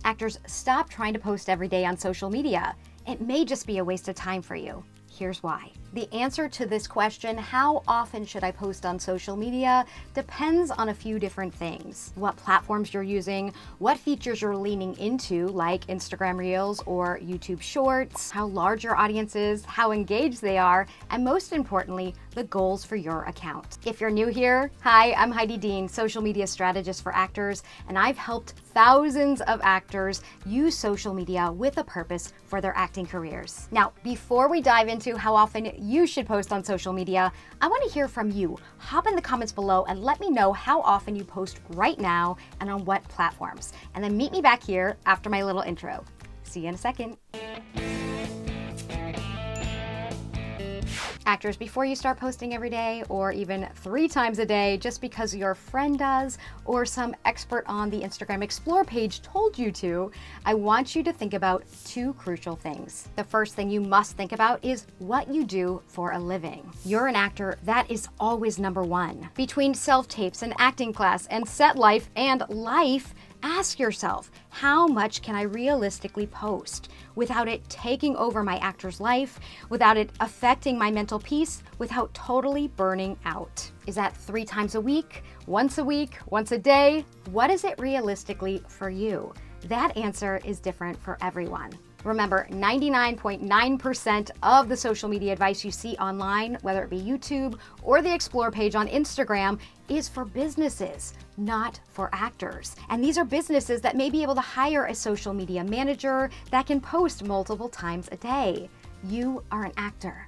Actors, stop trying to post every day on social media. It may just be a waste of time for you. Here's why. The answer to this question, how often should I post on social media, depends on a few different things. What platforms you're using, what features you're leaning into, like Instagram Reels or YouTube Shorts, how large your audience is, how engaged they are, and most importantly, the goals for your account. If you're new here, hi, I'm Heidi Dean, social media strategist for actors, and I've helped thousands of actors use social media with a purpose for their acting careers. Now, before we dive into how often you should post on social media, I want to hear from you. Hop in the comments below and let me know how often you post right now and on what platforms. And then meet me back here after my little intro. See you in a second. Actors, before you start posting every day or even 3 times a day just because your friend does or some expert on the Instagram Explore page told you to, I want you to think about 2 crucial things. The first thing you must think about is what you do for a living. You're an actor, that is always number 1. Between self-tapes and acting class and set life and life, ask yourself, how much can I realistically post without it taking over my actor's life, without it affecting my mental peace, without totally burning out? Is that 3 times a week, once a day? What is it realistically for you? That answer is different for everyone. Remember, 99.9% of the social media advice you see online, whether it be YouTube or the Explore page on Instagram, is for businesses, not for actors. And these are businesses that may be able to hire a social media manager that can post multiple times a day. You are an actor.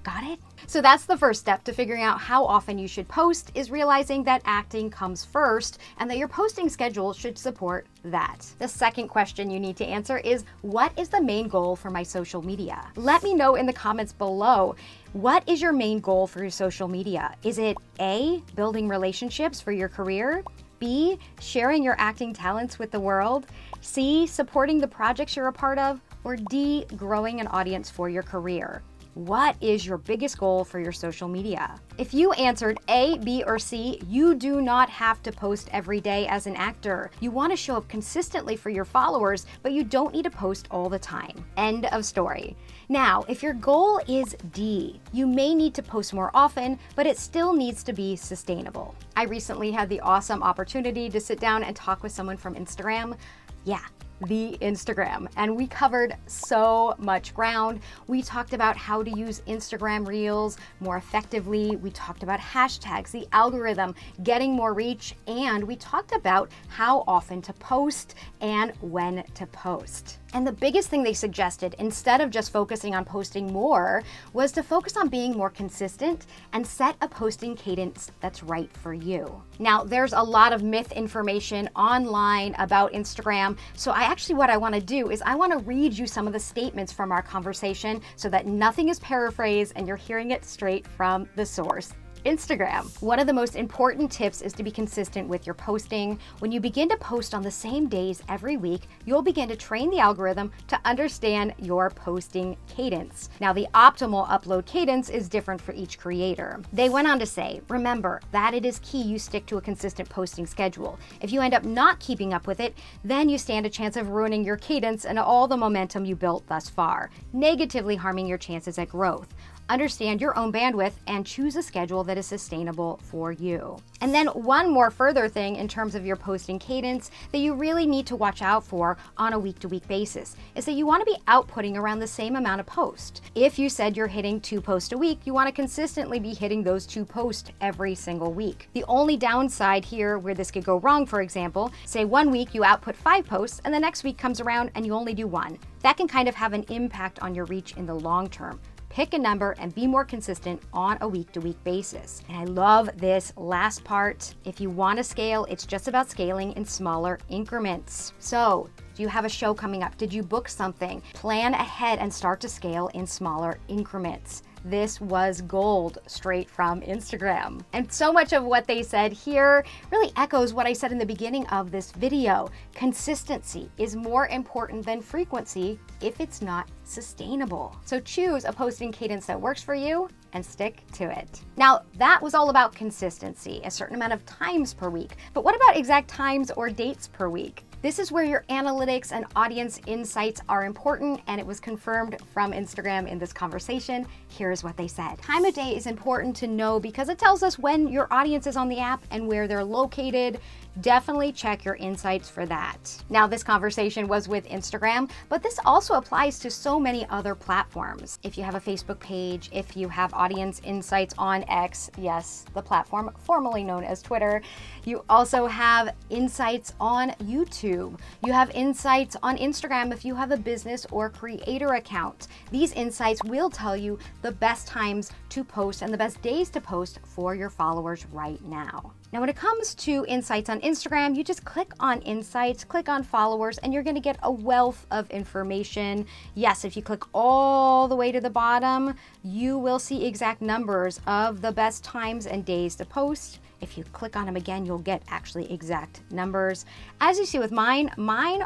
Got it? So that's the first step to figuring out how often you should post, is realizing that acting comes first and that your posting schedule should support that. The second question you need to answer is, what is the main goal for my social media? Let me know in the comments below. What is your main goal for your social media? Is it A, building relationships for your career? B, sharing your acting talents with the world? C, supporting the projects you're a part of? Or D, growing an audience for your career? What is your biggest goal for your social media? If you answered A, B, or C, you do not have to post every day as an actor. You want to show up consistently for your followers, but you don't need to post all the time. End of story. Now, if your goal is D, you may need to post more often, but it still needs to be sustainable. I recently had the awesome opportunity to sit down and talk with someone from Instagram. Yeah, the Instagram. And we covered so much ground. We talked about how to use Instagram Reels more effectively. We talked about hashtags, the algorithm, getting more reach, and we talked about how often to post and when to post. And the biggest thing they suggested, instead of just focusing on posting more, was to focus on being more consistent and set a posting cadence that's right for you. Now, there's a lot of myth information online about Instagram, so what I want to do is I want to read you some of the statements from our conversation so that nothing is paraphrased and you're hearing it straight from the source. Instagram. One of the most important tips is to be consistent with your posting. When you begin to post on the same days every week, you'll begin to train the algorithm to understand your posting cadence. Now, the optimal upload cadence is different for each creator. They went on to say, remember that it is key you stick to a consistent posting schedule. If you end up not keeping up with it, then you stand a chance of ruining your cadence and all the momentum you built thus far, negatively harming your chances at growth. Understand your own bandwidth and choose a schedule that is sustainable for you. And then one more further thing in terms of your posting cadence that you really need to watch out for on a week-to-week basis is that you want to be outputting around the same amount of posts. If you said you're hitting 2 posts a week, you want to consistently be hitting those 2 posts every single week. The only downside here where this could go wrong, for example, say one week you output 5 posts and the next week comes around and you only do 1. That can kind of have an impact on your reach in the long term. Pick a number and be more consistent on a week-to-week basis. And I love this last part. If you want to scale, it's just about scaling in smaller increments. So, do you have a show coming up? Did you book something? Plan ahead and start to scale in smaller increments. This was gold straight from Instagram. And so much of what they said here really echoes what I said in the beginning of this video. Consistency is more important than frequency if it's not sustainable. So choose a posting cadence that works for you and stick to it. Now, that was all about consistency, a certain amount of times per week. But what about exact times or dates per week? This is where your analytics and audience insights are important, and it was confirmed from Instagram in this conversation. Here's what they said. Time of day is important to know because it tells us when your audience is on the app and where they're located. Definitely check your insights for that. Now, this conversation was with Instagram, but this also applies to so many other platforms. If you have a Facebook page, if you have audience insights on X, yes, the platform formerly known as Twitter, you also have insights on YouTube. You have insights on Instagram if you have a business or creator account. These insights will tell you the best times to post and the best days to post for your followers right now. Now, when it comes to insights on Instagram, you just click on insights, click on followers, and you're gonna get a wealth of information. Yes, if you click all the way to the bottom, you will see exact numbers of the best times and days to post. If you click on them again, you'll get actually exact numbers. As you see with mine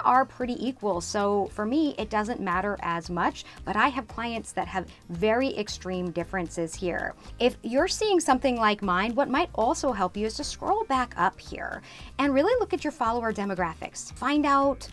are pretty equal. So for me, it doesn't matter as much, but I have clients that have very extreme differences here. If you're seeing something like mine, what might also help you is to scroll back up here and really look at your follower demographics. Find out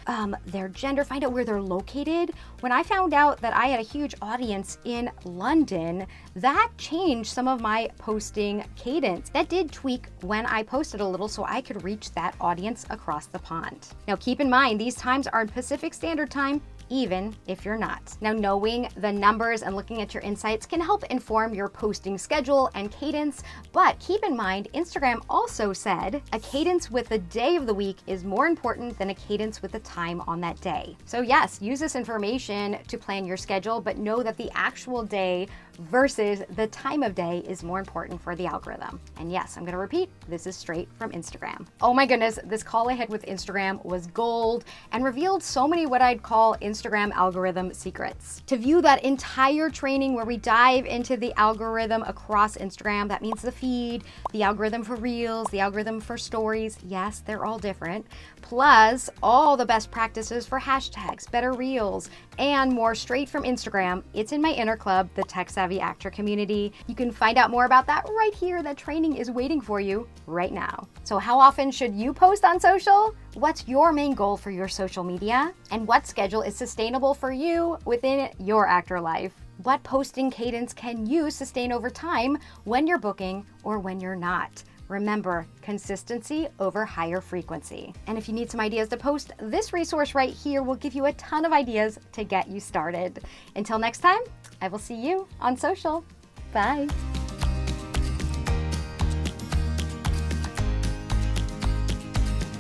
their gender, find out where they're located. When I found out that I had a huge audience in London, that changed some of my posting cadence. That did tweak when I posted a little so I could reach that audience across the pond. Now keep in mind, these times are in Pacific Standard Time, even if you're not. Now, knowing the numbers and looking at your insights can help inform your posting schedule and cadence, but keep in mind, Instagram also said a cadence with the day of the week is more important than a cadence with the time on that day. So yes, use this information to plan your schedule, but know that the actual day versus the time of day is more important for the algorithm. And yes, I'm gonna repeat, this is straight from Instagram. Oh my goodness, this call I had with Instagram was gold and revealed so many what I'd call Instagram algorithm secrets. To view that entire training where we dive into the algorithm across Instagram, that means the feed, the algorithm for Reels, the algorithm for Stories, yes, they're all different, plus all the best practices for hashtags, better Reels, and more straight from Instagram. It's in my inner club, the Tech Savvy Actor community. You can find out more about that right here. That training is waiting for you right now. So how often should you post on social? What's your main goal for your social media? And what schedule is sustainable for you within your actor life? What posting cadence can you sustain over time when you're booking or when you're not? Remember, consistency over higher frequency. And if you need some ideas to post, this resource right here will give you a ton of ideas to get you started. Until next time, I will see you on social. Bye.